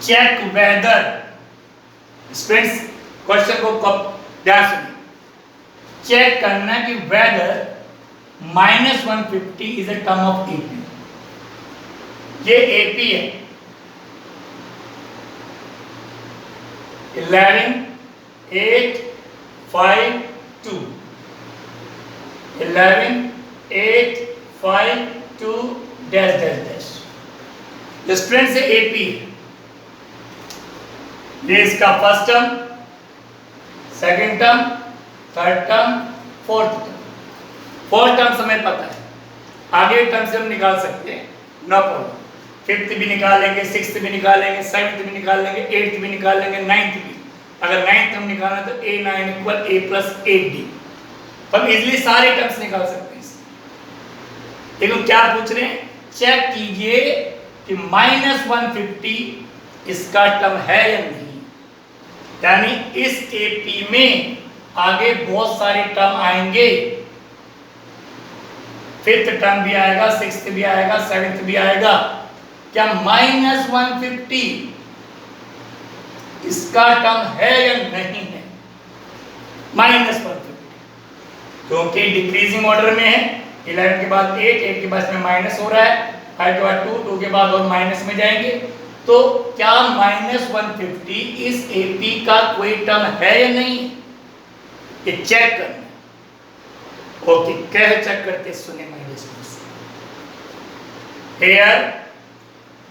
Check whether, students question को ध्यान सुनिए, चेक करना कि whether -150 is a term of AP. ये एपी है 11 8 5 2 11 8 5 2 डैश डैश डैश। स्टूडेंट से एपी है, ये इसका first term, second term, third term, fourth term. Fourth term हमें पता है, आगे टर्म से हम निकाल सकते हैं, नो प्रॉब्लम। फिफ्थ भी निकालेंगे, सिक्स्थ भी निकालेंगे, सेवन्थ भी निकाल लेंगे, एट्थ भी निकाल लेंगे, नाइन्थ भी। अगर नाइन्थ हम निकालना तो A9 equal A plus 8D, तो हम इजिली सारे टर्म्स निकाल सकते हैं। लेकिन क्या पूछ रहे हैं, चेक कीजिए कि -150 इसका टर्म है या नहीं। यानी इस एपी में आगे बहुत सारे टर्म आएंगे, फिफ्थ टर्म भी आएगा, सिक्स्थ भी आएगा, सेवेंथ भी आएगा। क्या -150 इसका टर्म है या नहीं है? -150, क्योंकि डिक्रीजिंग ऑर्डर में है। 11 के बाद 8, 8 के बाद में माइनस हो रहा है, 5 के बाद 2, 2 के बाद और माइनस में जाएंगे। तो क्या -150 इस एपी का कोई टर्म है या नहीं? ये चेक करना। ओके, कैसे चेक करते सुने my discuss. Here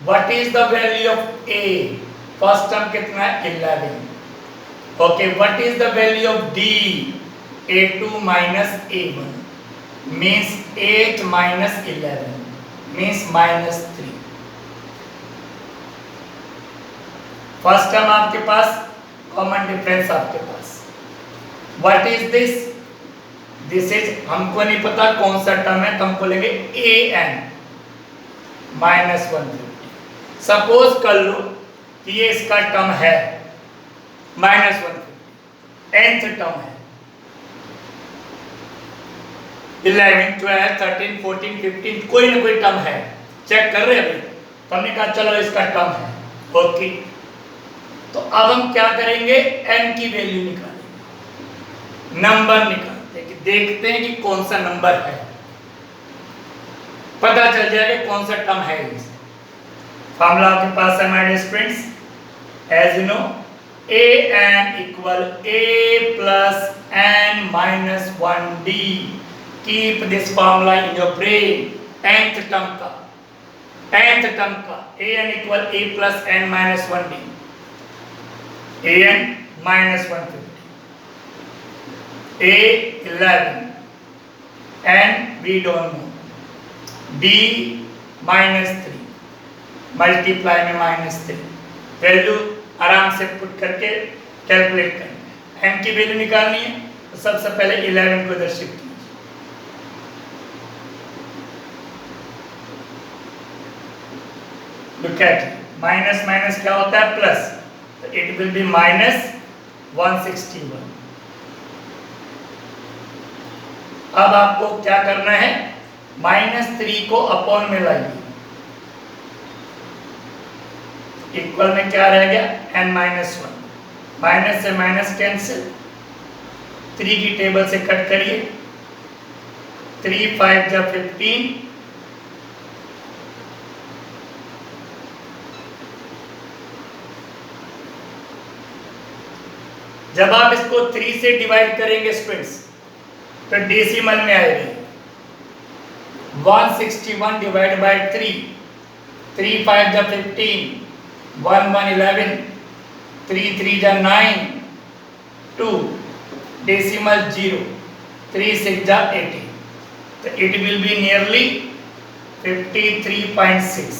what is the value of A? First term कितना है? 11। Okay, what is the value of D? A2 minus A1 means 8 minus 11 means -3। First term आपके पास, कॉमन डिफरेंस आपके पास। What is this? This is, हमको नहीं पता कौन सा टर्म है, तो हमको लेंगे an -150। सपोज कर लो कि ये इसका टर्म है -150, nth टर्म है। 11 12 13 14 15 कोई ना कोई टर्म है, चेक कर रहे हैं अभी। तो हमने कहा चलो इसका टर्म है, ओके। तो अब हम क्या करेंगे, n की वैल्यू निकालेंगे, नंबर निकालते हैं कि देखते हैं कि कौन सा नंबर है, पता चल जाएगा कौन सा टर्म है। फॉर्मूला आपके पास है my dear students, as you know an equal a plus n minus 1d। Keep this formula in your brain. nth term का an equal a plus n minus 1d, an -150, a 11, n we don't know, d -3, multiply में -3। Value आराम से put करके calculate करना है। n की value निकालनी है तो सबसे पहले 11 को इधर शिफ्ट कीजिए। लुक एट, माइनस माइनस क्या होता है? प्लस, तो इट विल बी -161। अब आपको क्या करना है, -3 को अपॉन में लाइए, इक्वल में क्या रह गया? n-1। माइनस से माइनस कैंसिल, 3 की टेबल से कट करिए, 3 5 जा 15, जब आप इसको 3 से डिवाइड करेंगे स्टूडेंट्स तो डेसिमल में आएगी। 161 डिवाइड बाय 3, 3 5 जा 15, 1 1 11, 3 3 जा 9, 2 डेसिमल 0, 3 6 जा 80, तो इट विल बी नियरली 53.6।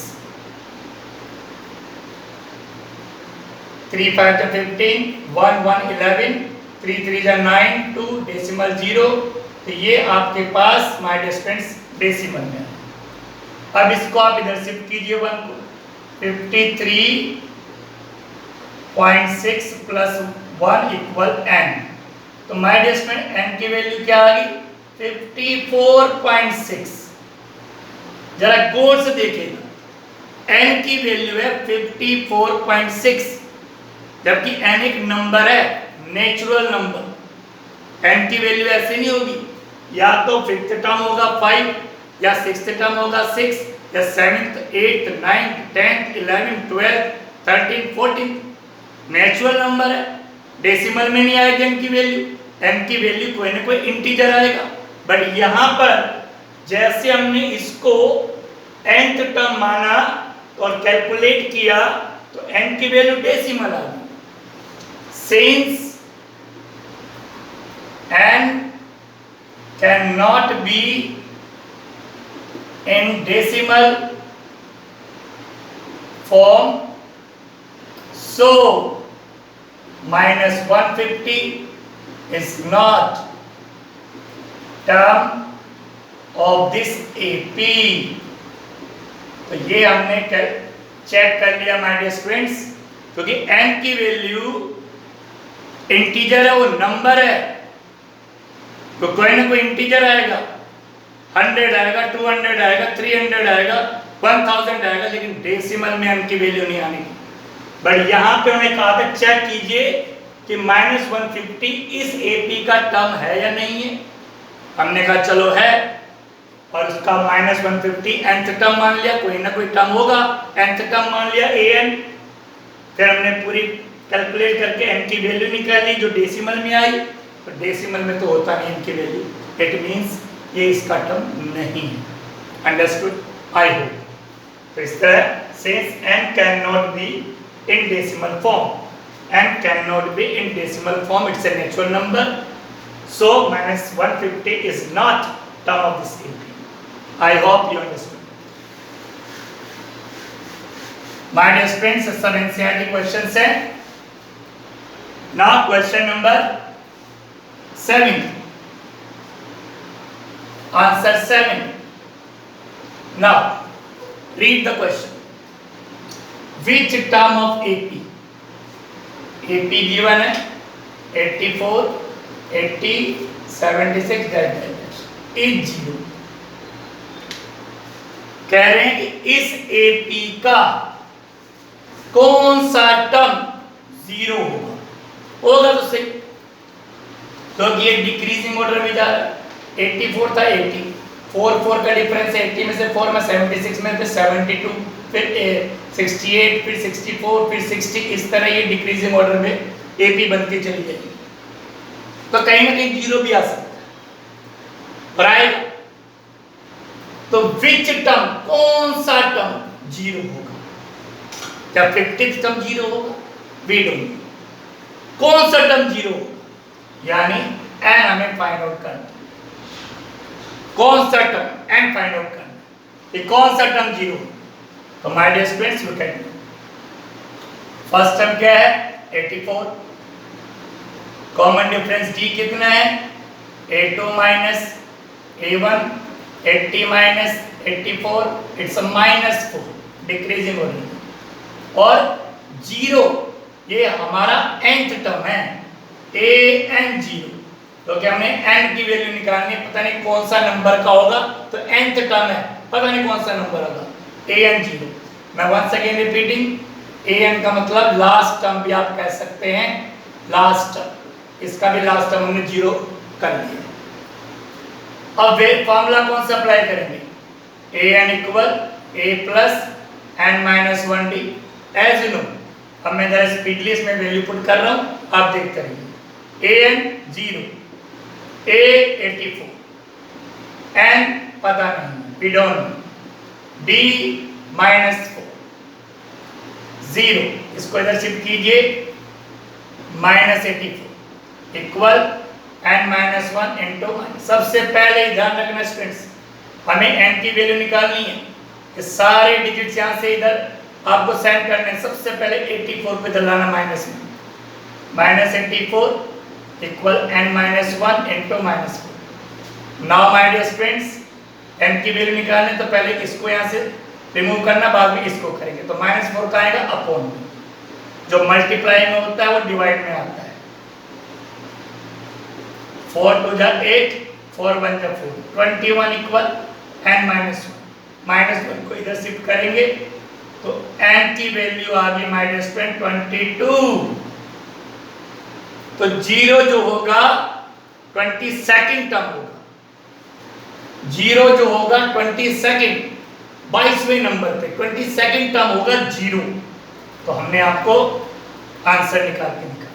3 5 जा 15, 1 1 11, 3 3 जा 9, 2 डेसिमल 0, तो ये आपके पास माय डियर स्टूडेंट्स डेसिमल में है। अब इसको आप इधर शिफ्ट कीजिए 1 को, 53.6 प्लस 1 इक्वल n। तो माय डियर स्टूडेंट n की वैल्यू क्या आ गई? 54.6। जरा गौर से देखिएगा, n की वैल्यू है 54.6, जबकि n एक नंबर है, नेचुरल नंबर। n की वैल्यू ऐसे नहीं होगी, या तो फिफ्थ टर्म होगा 5, या सिक्स्थ टर्म होगा 6, या 7th 8th 9th 10th 11th 12th 13th 14th। Natural number है, डेसिमल में नहीं आएगी n की वैल्यू। n की वैल्यू कोई ना कोई इंटीजर आएगा। बट यहां पर जैसे हमने इसको nth टर्म माना और कैलकुलेट किया तो n की वैल्यू डेसिमल आ गई। Since n cannot be in decimal form, so minus 150 is not term of this AP। तो ये हमने चेक कर लिया माय डियर स्टूडेंट्स, क्योंकि n की वैल्यू इंटीजर है, वो नंबर है, तो कोई ना कोई इंटीजर आएगा, 100 आएगा, 200 आएगा, 300 आएगा, 1000 आएगा, लेकिन डेसिमल में n की वैल्यू नहीं आनी। बट यहाँ पे उन्हें कहा था चेक कीजिए कि -150 इस AP का टर्म है या नहीं है। हमने कहा चलो है, और उसका -150 nth टर्म मान लिया, कोई ना कोई टर्म होगा, nth टर्म मान लिया an। फिर हमने पूरी कैलकुलेट करके n की वैल्यू निकाल ली जो डेसिमल में आई, तो डेसिमल में तो होता नहीं n की वैल्यू, इट मींस ये इसका टर्म नहीं है। Understood, I hope. तो इस तरह since n can not be in decimal form, n can not be in decimal form, it's a natural number, so -150 is not term of this AP। I hope you understood। My dear friends, some NCERT questions है। Now question number 7, answer 7। Now read the question, which term of AP given है 84 80 76 is 0। कह रहे हैं कि इस AP का कौन सा टर्म 0 होगा तो सही, क्योंकि ये डिक्रीजिंग ऑर्डर में जा रहा है। 84 था 80, 4 का डिफरेंस है, 80 में से 4 में 76 में फिर 72, फिर 68, फिर 64, फिर 60, इस तरह ये डिक्रीजिंग ऑर्डर में AP बनती चली जाएगी। तो कहीं ना कहीं 0 भी आ सकता है, राइट। तो विच टर्म, कौन सा टर्म 0 होगा? क्या 50th टर्म 0 होगा? We don't know. कौन सा टर्म 0 होगा, यानी n हमें फाइंड आउट करना, कौन सा टर्म n फाइंड आउट करना, ये कौन सा टर्म 0 होगा। तो my dear students look at, first term क्या है 84, कॉमन डिफरेंस d कितना है a2 minus a1, 80 minus 84, it's a -4, decreasing हो रही है। और 0 ये हमारा nth टर्म है, an 0, तो क्या हमने n की वैल्यू निकालनी है, पता नहीं कौन सा नंबर का होगा, तो nth टर्म है, पता नहीं कौन सा नंबर होगा, an 0। मैं वंस अगेन रिपीटिंग, an का मतलब लास्ट टर्म भी आप कह सकते हैं, लास्ट टर्म, इसका भी लास्ट टर्म हमने 0 कर लिया। अब वे फॉर्मूला कौन सा अप्लाई करेंगे, an equal a plus n minus 1d, as you know. अब मैं जरा स्पीडली इसमें वैल्यू पुट कर रहा हूं, आप देखते रहिए। an 0, a 84, n पता नहीं, वी डोंट नो, d -4, 0, इसको इधर शिफ्ट कीजिए, -84 इक्वल n -1 इंटू सबसे पहले ध्यान रखना स्टूडेंट्स, हमें n की वैल्यू निकालनी है। ये सारे डिजिट्स यहाँ से इधर आपको सेंड करने हैं। सबसे पहले 84 पे लाना माइनस में, -84 equal n -1 into -4। Now my dear students, n की वैल्यू निकालने तो पहले इसको यहाँ से रिमूव करना, बाद में इसको करेंगे। तो -4 का आएगा अपॉन में, जो मल्टीप्लाई में होता है वो डिवाइड में आता है। 4 2 जा 8, 4 1 जा 4, 21 इक्वल n -1 को इधर शिफ्ट करेंगे तो n की वैल्यू आ गई माय डियर स्टूडेंट 22। तो 0 जो होगा 22nd टर्म होगा, 0 जो होगा 22nd 22वें नंबर पे 22nd टर्म होगा 0। तो हमने आपको आंसर निकाल के निकाला।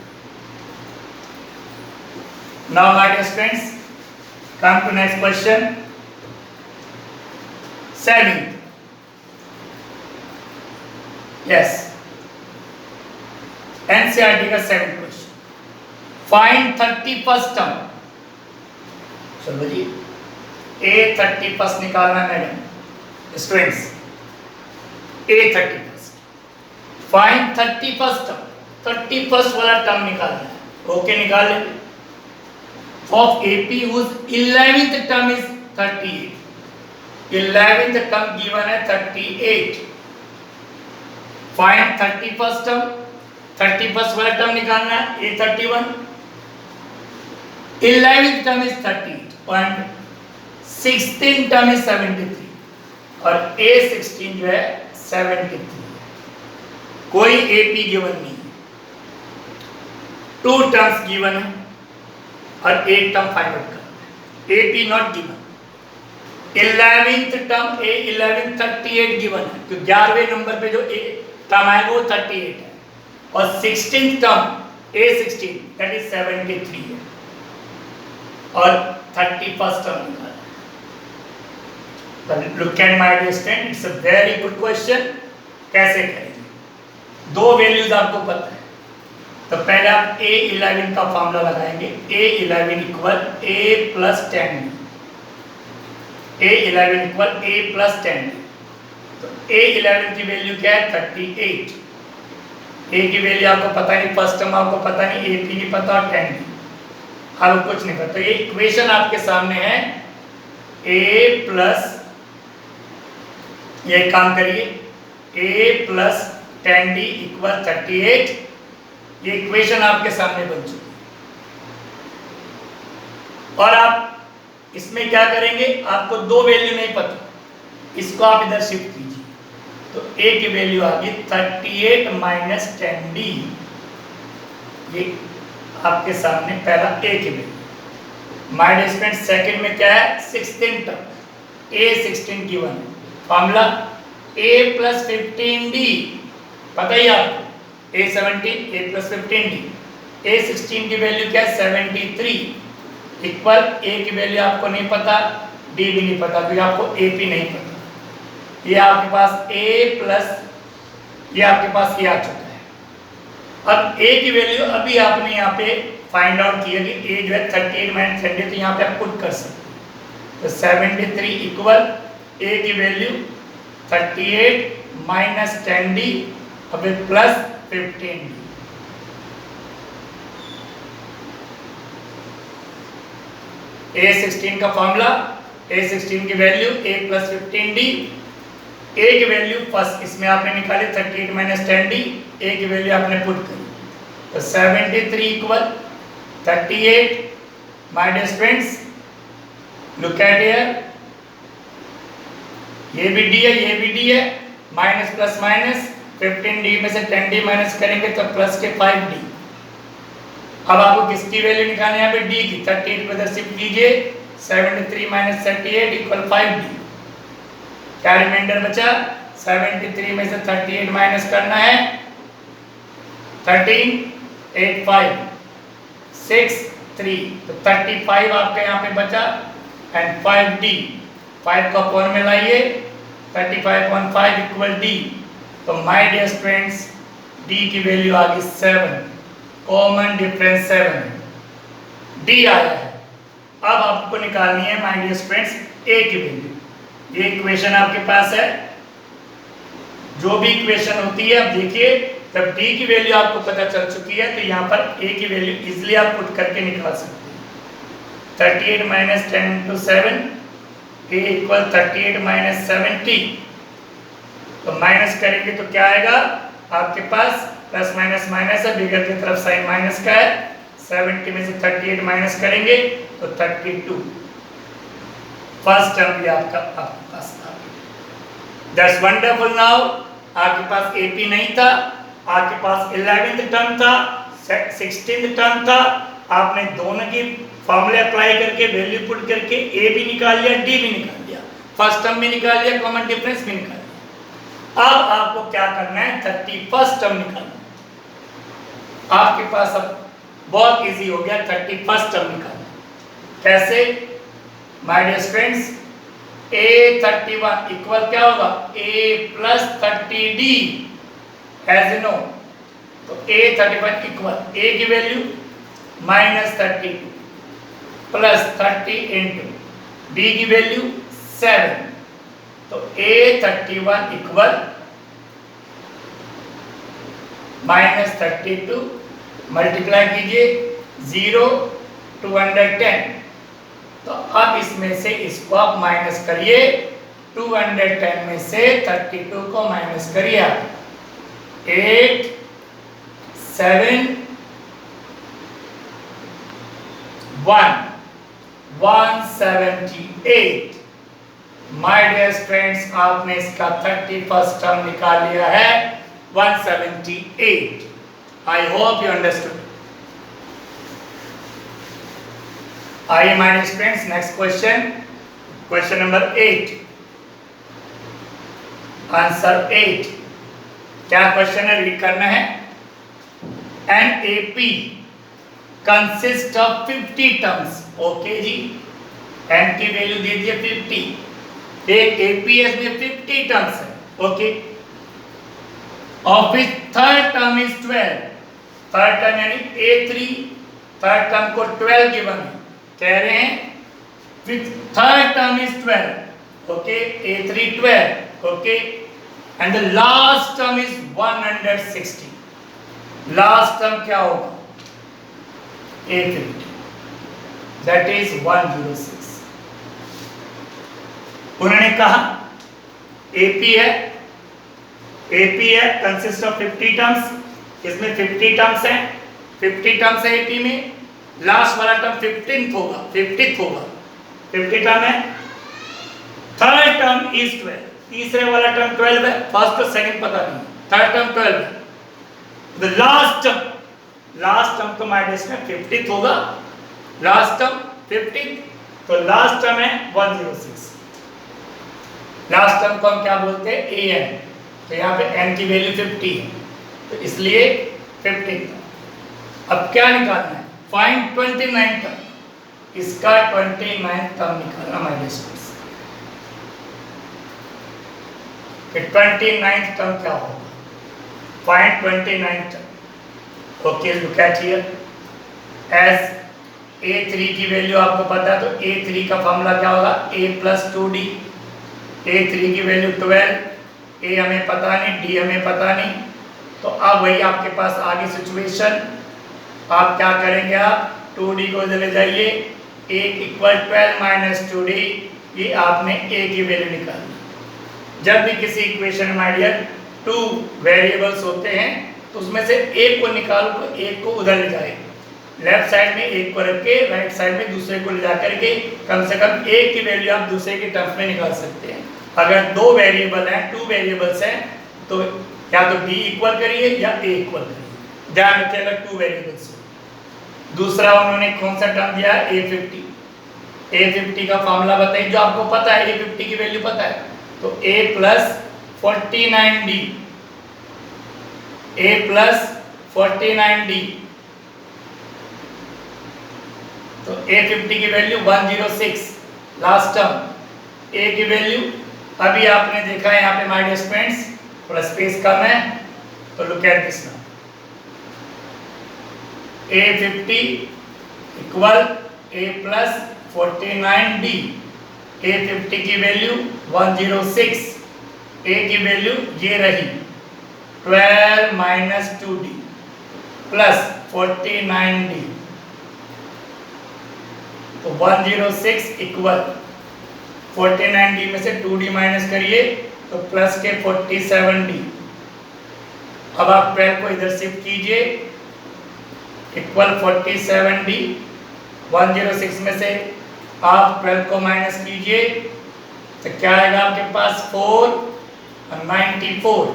Now my dear students, come to next question 7। Yes, NCERT का 7th question, find 31st term. चलो जी, ए 31st निकालना है मैडम स्टूडेंट्स, ए 31st, find 31st term, 31st वाला टर्म निकालना है। ओके, निकाल लेंगे। Of AP whose 11th term is 38, 11th term given है 38। फाइंड 31st टर्म, 31st वाला टर्म निकालना है, ए 31, 11th टर्म इज 38 और 16th टर्म इज 73 और ए 16 जो है 73। कोई एपी गिवन नहीं है, 2 टर्म्स गिवन है और 1 टर्म फाइंड आउट करना है। AP not given. 11th term A 11 38 given है, तो 11वें नंबर पे जो टर्म आएगा वो 38 है और 16th term A 16 that is 73 है और 31st टर्म निकालना है। Look at my dear student, it's a very good question. कैसे करेंगे? 2 वैल्यूज आपको पता है, तो पहले आप A11 का फॉर्मूला लगाएंगे। A11 equal A plus 10, A11 equal A plus 10। तो A11 की वैल्यू क्या है 38। A की वैल्यू आपको पता नहीं, फर्स्ट टर्म आपको पता नहीं, AP नहीं पता और 10 नहीं, आपको कुछ नहीं पता। ये इक्वेशन आपके सामने है, A प्लस, ये काम करिए, A प्लस 10D इक्वल 38। ये इक्वेशन आपके सामने बन चुकी है और आप इसमें क्या करेंगे, आपको 2 वैल्यू नहीं पता, इसको आप इधर शिफ्ट कीजिए। तो A की वैल्यू आ गई 38 माइनस 10D, ये आपके सामने पहला A की value. My dear student, second में क्या है 16 टर्म, A 16 गिवन है, फॉर्मूला A प्लस 15D, पता ही आपको, A 17 A plus 15D, A 16 की वैल्यू क्या है 73 इक्वल A की वैल्यू आपको नहीं पता, D भी नहीं पता, क्योंकि आपको AP नहीं पता। ये आपके पास A प्लस, ये आपके पास ये आ चुका है। अब A की वैल्यू अभी आपने यहाँ पे फाइंड आउट किया कि A जो है 38 माइनस 30, तो यहाँ पे आप पुट कर सकते हैं। तो 73 इक्वल A की वैल्यू 38 माइनस 10D अब प्लस 15D। A16 का फॉर्मूला, A16 की value A plus 15D। A की वैल्यू फर्स्ट इसमें आपने निकाली 38 माइनस 10D, A की वैल्यू आपने पुट करी, तो 73 equal 38। My dear students, look at here, ये भी D है, ये भी D है, माइनस प्लस माइनस 15D में से 10D माइनस करेंगे तो प्लस के 5D। अब आपको किसकी वैल्यू निकालनी है? यहाँ पे D की, 38 पे इधर शिफ्ट कीजिए, 73 माइनस 38 इक्वल 5D। क्या रिमाइंडर बचा? 73 में से 38 माइनस करना है, 13 8 5 6 3, तो 35 आपका यहाँ पे बचा एंड 5D, 5 को अपॉन में लाइए, 35/5 इक्वल D। तो माय डियर स्टूडेंट्स, D की वैल्यू आ गई 7, कॉमन डिफरेंस 7 है, D आया है। अब आपको निकालनी है माय डियर स्टूडेंट्स A की वैल्यू। ये इक्वेशन आपके पास है, जो भी इक्वेशन होती है आप देखिए, जब D की वैल्यू आपको पता चल चुकी है तो यहाँ पर A की वैल्यू इजिली आप पुट करके निकाल सकते हैं। 38 minus 10 into 7, A equal 38 minus 70, तो माइनस करेंगे तो क्या आएगा आपके पास, प्लस माइनस माइनस है, बिगर की तरफ साइन माइनस का है, 70 में से 38 माइनस करेंगे तो 32। फर्स्ट टर्म भी आपका आपके पास आ गया। That's wonderful. नाउ आपके पास AP नहीं था, आपके पास 11th टर्म था, 16th टर्म था, आपने दोनों की फॉर्मूले अप्लाई करके वैल्यू पुट करके A भी निकाल लिया, D भी निकाल लिया, फर्स्ट टर्म भी निकाल लिया, कॉमन डिफरेंस भी निकाल लिया। अब आपको क्या करना है, 31st टर्म निकालना। आपके पास अब बहुत इजी हो गया 31st टर्म निकालना। कैसे my dear students, A31 equal क्या होगा, A plus 30D as know. तो A31 इक्वल A की value minus 32 plus 30 into D की वैल्यू 7। तो A31 इक्वल माइनस 32 मल्टीप्लाई कीजिए 0 210। तो अब इसमें से इसको आप माइनस करिए, 210 में से 32 को माइनस करिए आप, 8 7 1 178। माय डियर फ्रेंड्स, आपने इसका 31st टर्म निकाल लिया है 178। I hope you understood. आइए my dear friends, next question, question number 8, answer 8। क्या क्वेश्चन है, रीड करना है। An AP consist of 50 terms. Okay जी, एन की वैल्यू दे दिए 50, एक APS में 50 टर्म्स है। Okay, of which third term is 12। Third term यानी A3, थर्ड टर्म को 12 गिवन है, कह रहे हैं which third term is 12। Okay, A3 12। Okay, and the last term is 160। Last term क्या होगा, A50, दैट इज 106। उन्होंने कहा AP है कंसिस्ट ऑफ 50 टर्म्स, इसमें 50 टर्म्स हैं, 50 टर्म्स है AP में, लास्ट वाला टर्म 15th होगा, 50th होगा, 50 टर्म है। थर्ड टर्म इज 12, तीसरे वाला टर्म 12 है, फर्स्ट और सेकंड पता नहीं, थर्ड टर्म 12 है। द लास्ट टर्म तो माय डियर में 50th होगा, लास्ट टर्म 50th, तो लास्ट टर्म है 106। लास्ट टर्म को हम क्या बोलते हैं, AN। तो यहाँ पे n की वैल्यू 50 है, तो इसलिए 50। अब क्या निकालना है, फाइंड 29 टर्म। इसका 29 टर्म निकालना माय डियर स्टूडेंट्स। 29 टर्म क्या होगा, find 29 term. Okay, look at here, as A3 की वैल्यू आपको पता है, तो A3 का फॉर्मूला क्या होगा, A प्लस 2D। A3 की वैल्यू 12, A हमें पता नहीं, D हमें पता नहीं, तो अब वही आपके पास आगे सिचुएशन, आप क्या करेंगे, आप 2D को ले जाइए, A इक्वल 12 माइनस 2D, ये आपने A की वैल्यू निकाली। जब भी किसी इक्वेशन में माय डियर 2 वेरिएबल्स होते हैं, तो उसमें से एक को निकालो, तो एक को उधर ले जाए, लेफ्ट साइड में एक को रख के राइट साइड में दूसरे को ले जा करके कम से कम एक की वैल्यू आप दूसरे के टर्म्स में निकाल सकते हैं। अगर 2 वेरिएबल हैं, 2 वेरिएबल्स हैं, तो या तो D इक्वल करिए या A इक्वल करिए, ध्यान रखिए अगर 2 वेरिएबल्स हो। दूसरा उन्होंने कौन सा टर्म दिया, A50। A50 का फॉर्मूला बताइए, जो आपको पता है, A50 की वैल्यू पता है, तो A plus 49D, A plus 49D, तो A50 की वैल्यू 106, लास्ट टर्म। A की वैल्यू अभी आपने देखा है यहाँ पे माय डियर फ्रेंड्स, थोड़ा स्पेस कम है, तो look at this now, A50 equal A plus 49D। A50 की वैल्यू 106, A की वैल्यू ये रही 12 माइनस 2D प्लस 49D, तो 106 इक्वल 49D में से 2D माइनस करिए तो प्लस के 47D। अब आप 12 को इधर शिफ्ट कीजिए, इक्वल 47D। 106 में से आप 12 को माइनस कीजिए तो क्या आएगा आपके पास 4 और 94।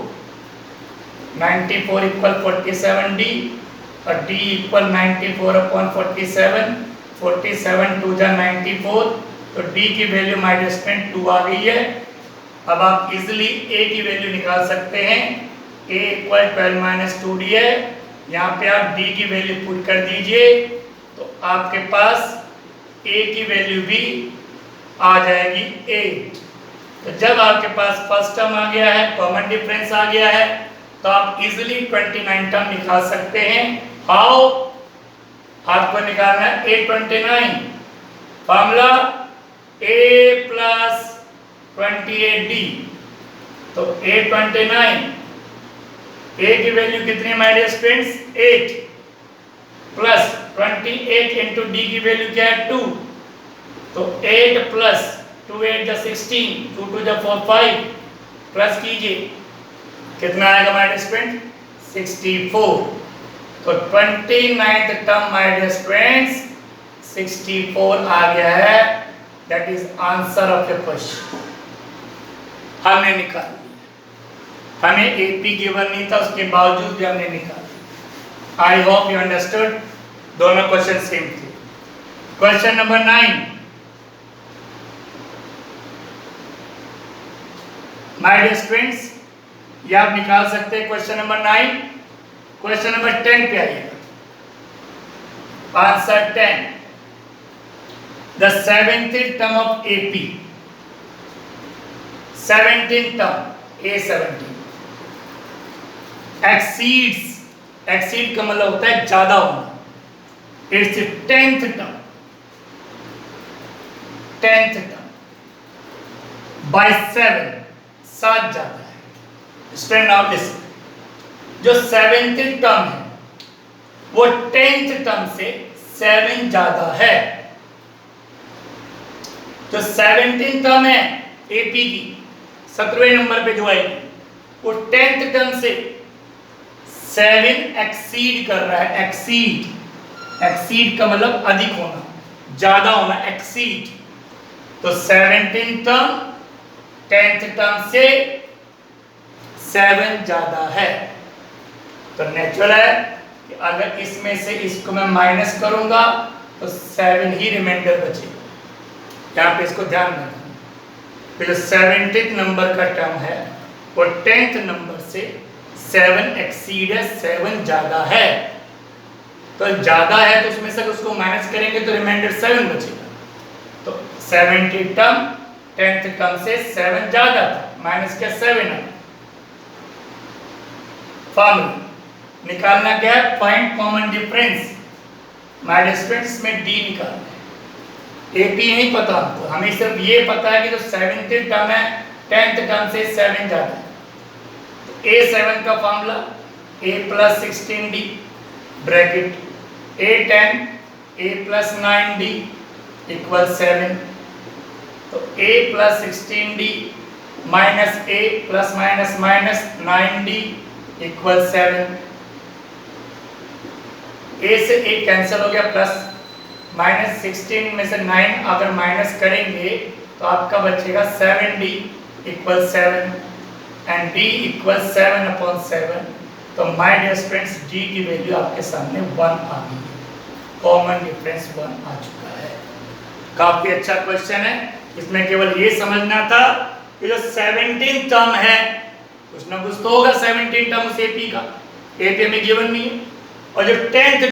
94 इक्वल 47 डी, और डी इक्वल 94 अपॉन 47, 47 टू जा 94, तो डी की वैल्यू माइनस 2 आ गई है। अब आप इजिली ए की वैल्यू निकाल सकते हैं, ए इक्वल 12 माइनस 2 डी है। यहाँ पे आप डी की वैल्यू पुट कर दीजिए, तो आपके पास ए की वैल्यू भी आ जाएगी 8। तो जब आपके पास फर्स्ट टर्म आ गया है, कॉमन डिफरेंस आ गया है, तो आप इजिली 29 टर्म निकाल सकते हैं। हाउ? आपको निकालना है A29, formula A plus 28D। तो A29, A की वैल्यू कितनी है my dear students? 8 plus 28 into D की वैल्यू क्या है? 2। तो 8 प्लस 2 8 जा 16, 2 2 जा 4 5, प्लस कीजिए कितना आएगा माय डियर स्टूडेंट? 64। तो 29th term my dear students 64 आ गया है। That is answer of your question. हमने निकाल लिया, हमें एपी गिवन नहीं था, उसके बावजूद भी हमने निकाला। I hope you understood. दोनों क्वेश्चन सेम थे। Question number 9, my dear students, ये आप निकाल सकते हैं क्वेश्चन नंबर 9। क्वेश्चन नंबर 10 पे आइएगा। Answer 10, the 7th term of AP, 17th term A17 exceeds, exceed का मतलब होता है ज्यादा होना, it's 10th term, 10th term by 7, 7 ज्यादा है। स्टूडेंट नाउ लिसन, जो 7th टर्म है वो 10th टर्म से 7 ज्यादा है। जो 17th टर्म है एपी की 17वें नंबर पे जो आएगी, वो 10th टर्म से 7 एक्सीड कर रहा है। एक्सीड, एक्सीड का मतलब अधिक होना, ज्यादा होना, एक्सीड। तो 17th टर्म 10th टर्म से 7 ज्यादा है। तो नेचुरल है कि अगर इसमें से इसको मैं माइनस करूंगा तो 7 ही रिमाइंडर बचेगा। यहाँ पे इसको ध्यान रखना। जो 70th नंबर का टर्म है वो 10th नंबर से 7 एक्सीड है, 7 ज्यादा है। तो ज्यादा है तो उसमें से उसको माइनस करेंगे तो रिमाइंडर 7 बचेगा। तो 70 टर्म 10th टर्म से 7 ज्यादा था, माइनस क्या 7 है। फॉर्मूला निकालना क्या है? Find common difference. My dear students में डी निकालना है, एपी नहीं पता हमको, हमें सिर्फ ये पता है कि जो 7th टर्म है 10th टर्म से 7 ज्यादा है। तो A7 का formula A plus 16D bracket A10 A plus 9D equal 7। तो A plus 16D minus A plus minus minus 9D equal 7। A से A कैंसिल हो गया, प्लस माइनस 16 में से 9 अगर माइनस करेंगे तो आपका बचेगा 7D equal 7 and D equal 7 upon 7। तो माय डियर स्टूडेंट्स D की वैल्यू आपके सामने 1 आ गई है। कॉमन डिफरेंस 1 आ चुका है। काफी अच्छा क्वेश्चन है। इसमें केवल ये समझना था कि जो 17th टर्म है कुछ ना कुछ तो होगा 17 टर्म उस एपी का, एपी में गिवन नहीं है। और जो 10th